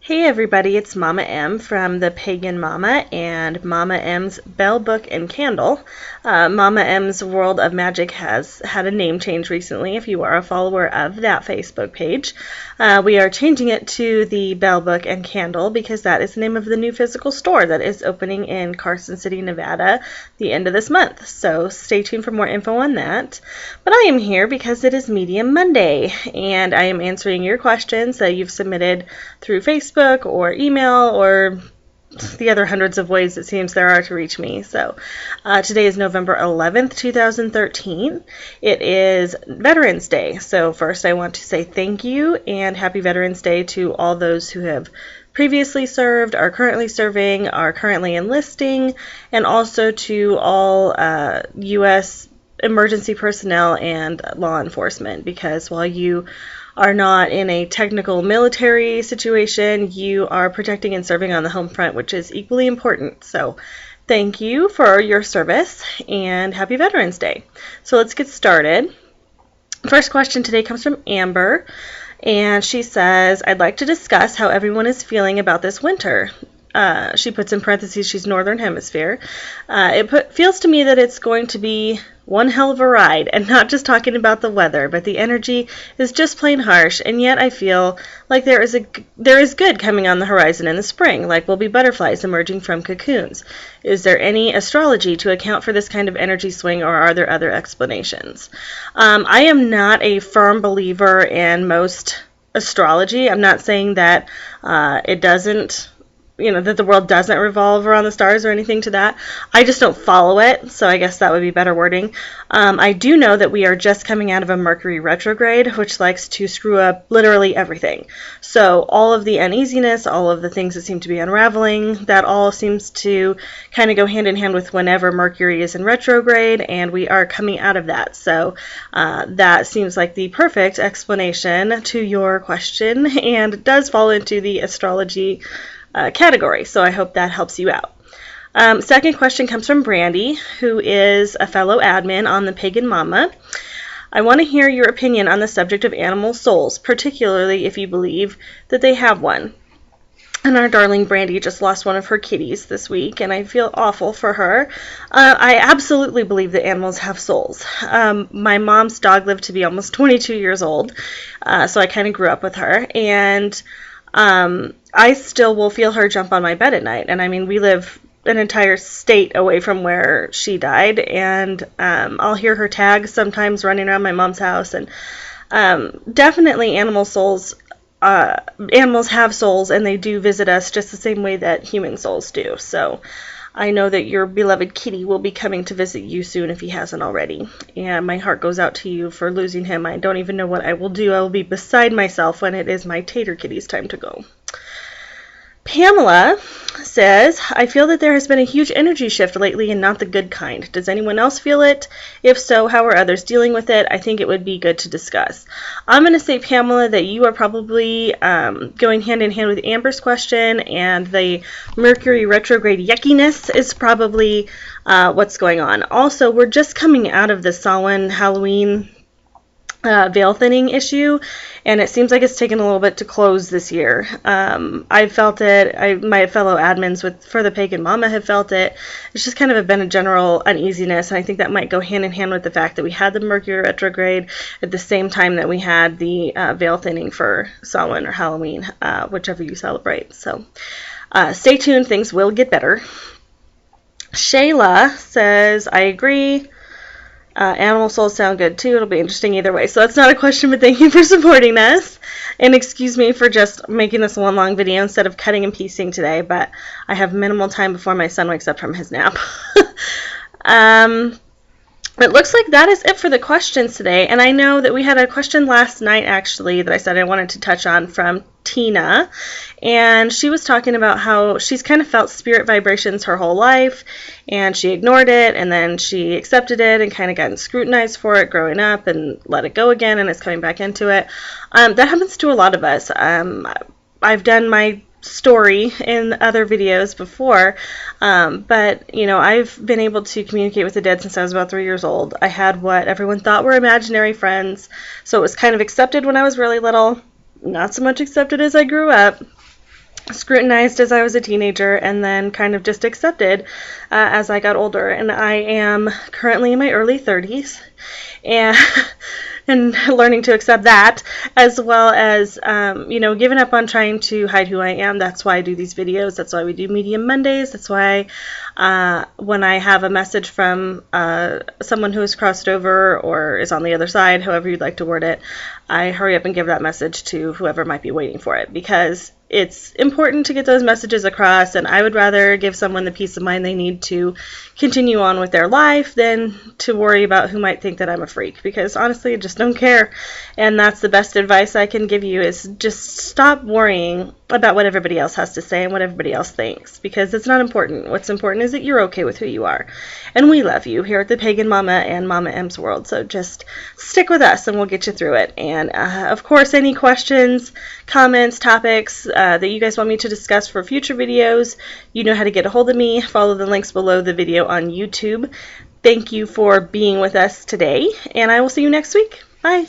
Hey everybody, it's Mama M from the Pagan Mama and Mama M's Bell Book and Candle. Mama M's World of Magic has had a name change recently, if you are a follower of that Facebook page. We are changing it to the Bell Book and Candle because that is the name of the new physical store that is opening in Carson City, Nevada, the end of this month. So stay tuned for more info on that. But I am here because it is Medium Monday, and I am answering your questions that you've submitted through Facebook or email or the other hundreds of ways it seems there are to reach me. So today is November 11th, 2013. It is Veterans Day. So first I want to say thank you and happy Veterans Day to all those who have previously served, are currently serving, are currently enlisting, and also to all U.S. emergency personnel and law enforcement, because while you are not in a technical military situation, you are protecting and serving on the home front, which is equally important. So thank you for your service and happy Veterans Day. So let's get started. First question today comes from Amber, and she says, I'd like to discuss how everyone is feeling about this winter. She puts in parentheses, she's Northern Hemisphere. Feels to me that it's going to be one hell of a ride, and not just talking about the weather, but the energy is just plain harsh, and yet I feel like there is good coming on the horizon in the spring, like we'll be butterflies emerging from cocoons. Is there any astrology to account for this kind of energy swing, or are there other explanations? I am not a firm believer in most astrology. I'm not saying that it doesn't, that the world doesn't revolve around the stars or anything to that. I just don't follow it, so I guess that would be better wording. I do know that we are just coming out of a Mercury retrograde, which likes to screw up literally everything. So all of the uneasiness, all of the things that seem to be unraveling, that all seems to kind of go hand in hand with whenever Mercury is in retrograde, and we are coming out of that. So that seems like the perfect explanation to your question, and it does fall into the astrology category, so I hope that helps you out. Second question comes from Brandi, who is a fellow admin on the Pagan Mama. I want to hear your opinion on the subject of animal souls, particularly if you believe that they have one. And our darling Brandi just lost one of her kitties this week, and I feel awful for her. I absolutely believe that animals have souls. My mom's dog lived to be almost 22 years old, so I kind of grew up with her, and I still will feel her jump on my bed at night. And I mean, we live an entire state away from where she died, and I'll hear her tags sometimes running around my mom's house. And definitely animals have souls, and they do visit us just the same way that human souls do. So I know that your beloved kitty will be coming to visit you soon if he hasn't already. And my heart goes out to you for losing him. I don't even know what I will do. I will be beside myself when it is my tater kitty's time to go. Pamela says, I feel that there has been a huge energy shift lately and not the good kind. Does anyone else feel it? If so, how are others dealing with it? I think it would be good to discuss. I'm going to say, Pamela, that you are probably going hand in hand with Amber's question, and the Mercury retrograde yuckiness is probably what's going on. Also, we're just coming out of the Samhain Halloween veil thinning issue, and it seems like it's taken a little bit to close this year. I felt it. My fellow admins for the Pagan Mama have felt it. It's just kind of been a general uneasiness, and I think that might go hand in hand with the fact that we had the Mercury retrograde at the same time that we had the veil thinning for Samhain or Halloween, whichever you celebrate. So stay tuned. Things will get better. Shayla says, I agree. Animal souls sound good too. It'll be interesting either way. So that's not a question, but thank you for supporting us. And excuse me for just making this one long video instead of cutting and piecing today, but I have minimal time before my son wakes up from his nap. It looks like that is it for the questions today. And I know that we had a question last night, actually, that I said I wanted to touch on from Tina. And she was talking about how she's kind of felt spirit vibrations her whole life, and she ignored it, and then she accepted it and kind of gotten scrutinized for it growing up and let it go again, and it's coming back into it. That happens to a lot of us. I've done my story in other videos before, but I've been able to communicate with the dead since I was about 3 years old. I had what everyone thought were imaginary friends, so it was kind of accepted when I was really little, not so much accepted as I grew up. scrutinized as I was a teenager, and then kind of just accepted as I got older. And I am currently in my early 30s, and and learning to accept that, as well as giving up on trying to hide who I am. That's why I do these videos. That's why we do Medium Mondays. That's why when I have a message from someone who has crossed over or is on the other side, however you'd like to word it, I hurry up and give that message to whoever might be waiting for it, because it's important to get those messages across, and I would rather give someone the peace of mind they need to continue on with their life than to worry about who might think that I'm a freak, because honestly, I just don't care. And that's the best advice I can give you, is just stop worrying about what everybody else has to say and what everybody else thinks, because it's not important. What's important is that you're okay with who you are. And we love you here at the Pagan Mama and Mama M's World, so just stick with us and we'll get you through it. And of course, any questions, comments, topics that you guys want me to discuss for future videos, you know how to get a hold of me. Follow the links below the video on YouTube. Thank you for being with us today, and I will see you next week. Bye.